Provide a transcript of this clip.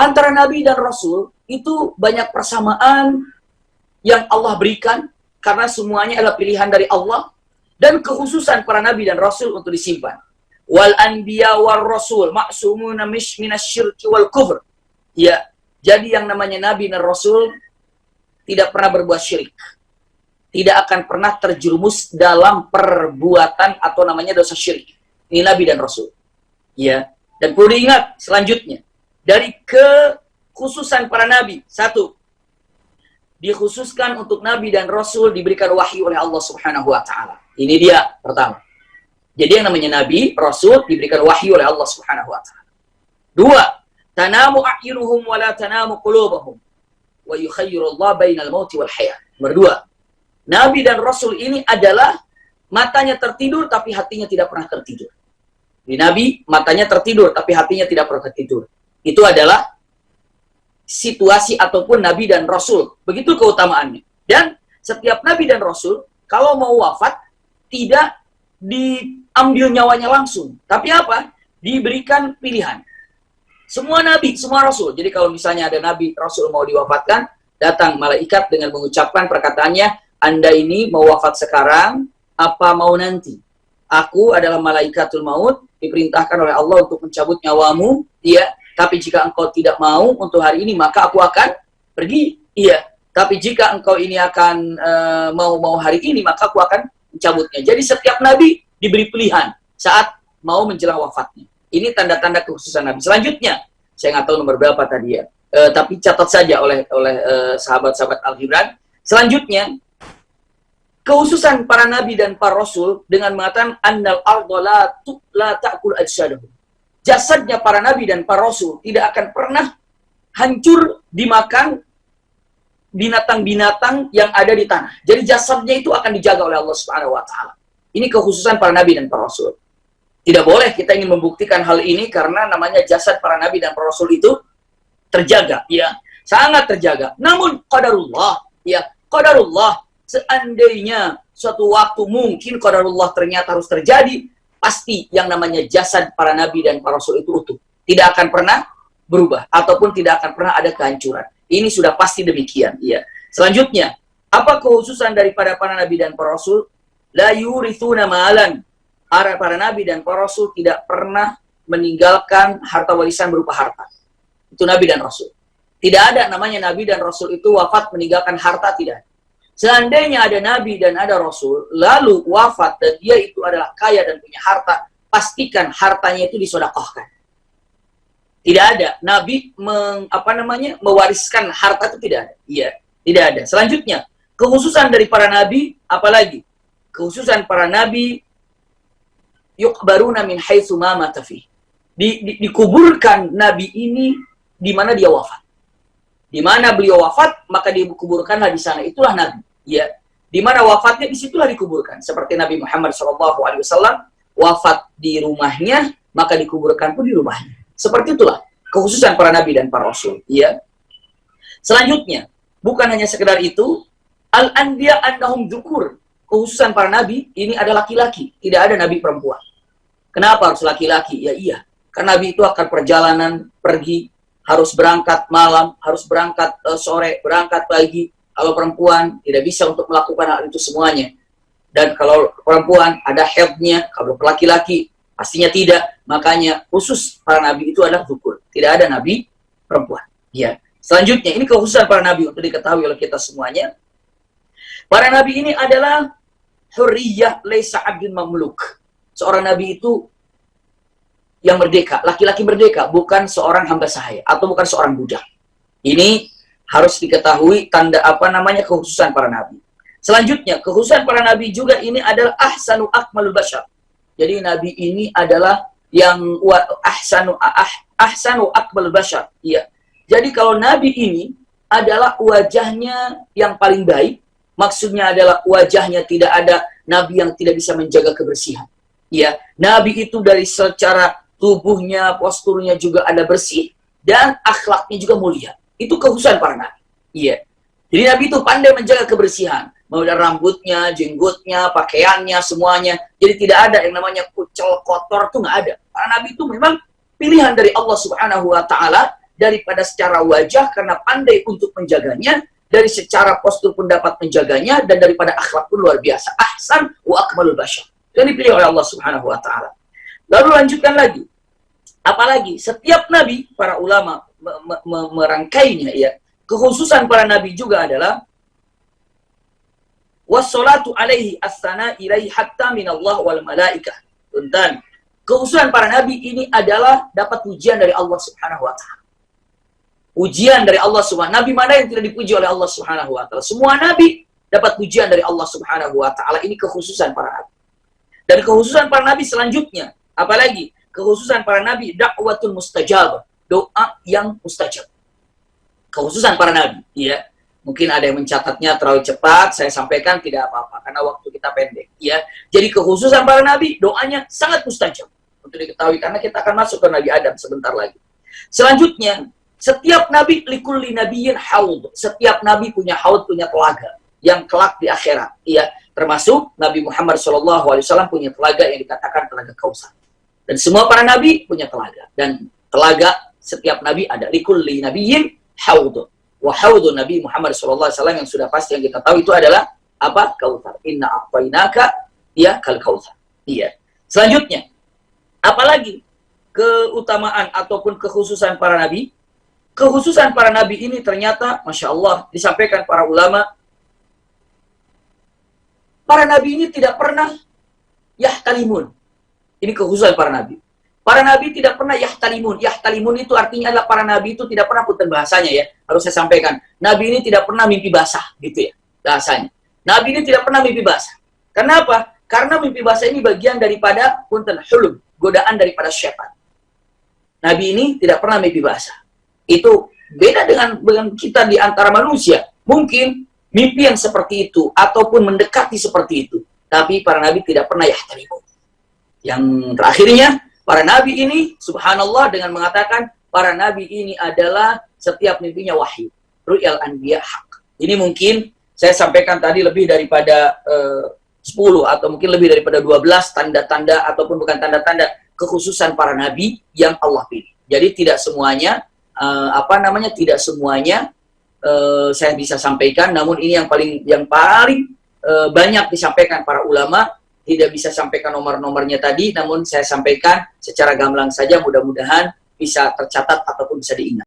antara Nabi dan Rasul itu banyak persamaan yang Allah berikan karena semuanya adalah pilihan dari Allah, dan kekhususan para Nabi dan Rasul untuk disimpan. Wal anbiya war rasul maksumuna minasyirki wal kufr. Ya, jadi yang namanya Nabi dan Rasul tidak pernah berbuat syirik. Tidak akan pernah terjerumus dalam perbuatan atau namanya dosa syirik. Ini Nabi dan Rasul. Ya, dan perlu diingat selanjutnya dari kekhususan para Nabi. Satu, dikhususkan untuk Nabi dan Rasul diberikan wahyu oleh Allah Subhanahu wa Ta'ala. Ini dia pertama. Jadi yang namanya Nabi, Rasul diberikan wahyu oleh Allah Subhanahu wa Ta'ala. Dua, tanamu a'yunuhum wa la tanamu qulubahum wa yukhayyirullah bainal mauti wal hayah. Nomor dua, Nabi dan Rasul ini adalah matanya tertidur tapi hatinya tidak pernah tertidur. Di Nabi matanya tertidur tapi hatinya tidak pernah tertidur. Itu adalah situasi ataupun Nabi dan Rasul. Begitu keutamaannya. Dan setiap Nabi dan Rasul kalau mau wafat tidak diambil nyawanya langsung. Tapi apa? Diberikan pilihan. Semua Nabi, semua Rasul. Jadi kalau misalnya ada Nabi, Rasul mau diwafatkan, datang malaikat dengan mengucapkan perkataannya, Anda ini mau wafat sekarang, apa mau nanti? Aku adalah malaikatul maut, diperintahkan oleh Allah untuk mencabut nyawamu, iya. Tapi jika engkau tidak mau untuk hari ini, maka aku akan pergi, iya. Tapi jika engkau ini akan mau hari ini, maka aku akan mencabutnya. Jadi setiap Nabi diberi pilihan saat mau menjelang wafatnya. Ini tanda-tanda kekhususan Nabi. Selanjutnya, saya nggak tahu nomor berapa tadi ya, tapi catat saja oleh sahabat-sahabat Al-Gibran. Selanjutnya, kekhususan para Nabi dan para Rasul dengan mengatakan annal arda la ta'kul ajsadahum. Jasadnya para Nabi dan para Rasul tidak akan pernah hancur dimakan binatang-binatang yang ada di tanah. Jadi jasadnya itu akan dijaga oleh Allah Subhanahu wa Ta'ala. Ini kekhususan para Nabi dan para Rasul. Tidak boleh kita ingin membuktikan hal ini karena namanya jasad para Nabi dan para Rasul itu terjaga, ya, sangat terjaga. Namun qadarullah, ya, qadarullah, seandainya suatu waktu mungkin qadarullah ternyata harus terjadi, pasti yang namanya jasad para Nabi dan para Rasul itu utuh. Tidak akan pernah berubah ataupun tidak akan pernah ada kehancuran. Ini sudah pasti demikian, ya. Selanjutnya, apa kekhususan daripada para Nabi dan para Rasul? La yurithuna malan. Para Nabi dan para Rasul tidak pernah meninggalkan harta warisan berupa harta. Itu Nabi dan Rasul. Tidak ada namanya Nabi dan Rasul itu wafat meninggalkan harta, tidak. Seandainya ada Nabi dan ada Rasul, lalu wafat dan dia itu adalah kaya dan punya harta, pastikan hartanya itu disedekahkan. Tidak ada Nabi mewariskan harta, itu tidak ada. Iya, tidak ada. Selanjutnya, kekhususan dari para Nabi, apalagi? Kekhususan para Nabi, yuqbaruna min haitsu ma mata fi. Dikuburkan Nabi ini di mana dia wafat. Di mana beliau wafat, maka dikuburkanlah di sana. Itulah Nabi. Ya, di mana wafatnya, disitulah dikuburkan. Seperti Nabi Muhammad SAW wafat di rumahnya, maka dikuburkan pun di rumahnya. Seperti itulah kekhususan para Nabi dan para Rasul. Ya. Selanjutnya, bukan hanya sekedar itu, al-anbiya annahum dzukur. Kekhususan para Nabi ini adalah laki-laki, tidak ada Nabi perempuan. Kenapa harus laki-laki? Ya iya, karena Nabi itu akan perjalanan pergi, harus berangkat malam, harus berangkat sore, berangkat pagi. Kalau perempuan tidak bisa untuk melakukan hal itu semuanya. Dan kalau perempuan ada haidnya, kalau laki-laki pastinya tidak. Makanya khusus para Nabi itu adalah dzukur. Tidak ada Nabi perempuan. Ya. Selanjutnya, ini kekhususan para Nabi untuk diketahui oleh kita semuanya. Para Nabi ini adalah hurriyah laisa abdin mamluk. Seorang Nabi itu yang merdeka, laki-laki merdeka, bukan seorang hamba sahaya atau bukan seorang budak. Ini harus diketahui tanda kekhususan para Nabi. Selanjutnya, kekhususan para Nabi juga ini adalah ahsanu akmalul bashar. Jadi Nabi ini adalah yang ahsanu akmalul bashar. Iya. Jadi kalau Nabi ini adalah wajahnya yang paling baik, maksudnya adalah wajahnya tidak ada Nabi yang tidak bisa menjaga kebersihan. Ya, Nabi itu dari secara tubuhnya, posturnya juga ada bersih dan akhlaknya juga mulia. Itu kekhususan para Nabi. Iya. Jadi Nabi itu pandai menjaga kebersihan, mulai dari rambutnya, jenggotnya, pakaiannya, semuanya. Jadi tidak ada yang namanya kucel, kotor, itu nggak ada. Para Nabi itu memang pilihan dari Allah Subhanahu wa Ta'ala daripada secara wajah karena pandai untuk menjaganya, dari secara postur pun dapat menjaganya, dan daripada akhlak pun luar biasa. Ahsan wa akmalul bashar. Yang dipilih oleh Allah Subhanahu wa taala. Lalu lanjutkan lagi. Apalagi setiap nabi, para ulama merangkainya ya. Kekhususan para nabi juga adalah wassalatu alaihi as-sana ilaihi hatta minallah wal malaikah. Tentang kekhususan para nabi ini adalah dapat pujian dari Allah Subhanahu wa taala. Ujian dari Allah Subhanahu. Nabi mana yang tidak dipuji oleh Allah Subhanahu wa taala? Semua nabi dapat pujian dari Allah Subhanahu wa taala. Ini kekhususan para nabi. Dan kekhususan para nabi selanjutnya, apalagi kekhususan para nabi dakwatul mustajab, doa yang mustajab. Kekhususan para nabi, ya. Mungkin ada yang mencatatnya terlalu cepat, saya sampaikan tidak apa-apa karena waktu kita pendek, ya. Jadi kekhususan para nabi, doanya sangat mustajab. Untuk diketahui karena kita akan masuk ke Nabi Adam sebentar lagi. Selanjutnya, setiap nabi likulli nabiyyin haud. Setiap nabi punya haud, punya telaga yang kelak di akhirat. Ya, termasuk Nabi Muhammad SAW punya telaga yang dikatakan telaga Kautsar. Dan semua para nabi punya telaga. Dan telaga setiap nabi ada. Likulli nabiyyin haud. Wa haudu Nabi Muhammad SAW yang sudah pasti yang kita tahu itu adalah apa? Kautsar. Inna a'tainaka ya kal kautsar. Iya. Selanjutnya, apalagi keutamaan ataupun kekhususan para nabi? Kekhususan para nabi ini ternyata, Masya Allah, disampaikan para ulama, para nabi ini tidak pernah yahtalimun. Ini kekhususan para nabi. Para nabi tidak pernah yahtalimun. Yahtalimun itu artinya adalah para nabi itu tidak pernah, punten bahasanya ya, harus saya sampaikan. Nabi ini tidak pernah mimpi basah, gitu ya, bahasanya. Nabi ini tidak pernah mimpi basah. Kenapa? Karena mimpi basah ini bagian daripada, punten, hulum, godaan daripada syaitan. Nabi ini tidak pernah mimpi basah. Itu beda dengan kita di antara manusia. Mungkin mimpi yang seperti itu ataupun mendekati seperti itu, tapi para nabi tidak pernah yahtalimun. Yang terakhirnya, para nabi ini subhanallah dengan mengatakan para nabi ini adalah setiap mimpinya wahyu. Ru'yal anbiya haq. Ini mungkin saya sampaikan tadi lebih daripada 10 atau mungkin lebih daripada 12 tanda-tanda ataupun bukan tanda-tanda kekhususan para nabi yang Allah pilih. Jadi tidak semuanya tidak semuanya saya bisa sampaikan, namun ini yang paling banyak disampaikan para ulama. Tidak bisa sampaikan nomor-nomornya tadi, namun saya sampaikan secara gamblang saja, mudah-mudahan bisa tercatat ataupun bisa diingat.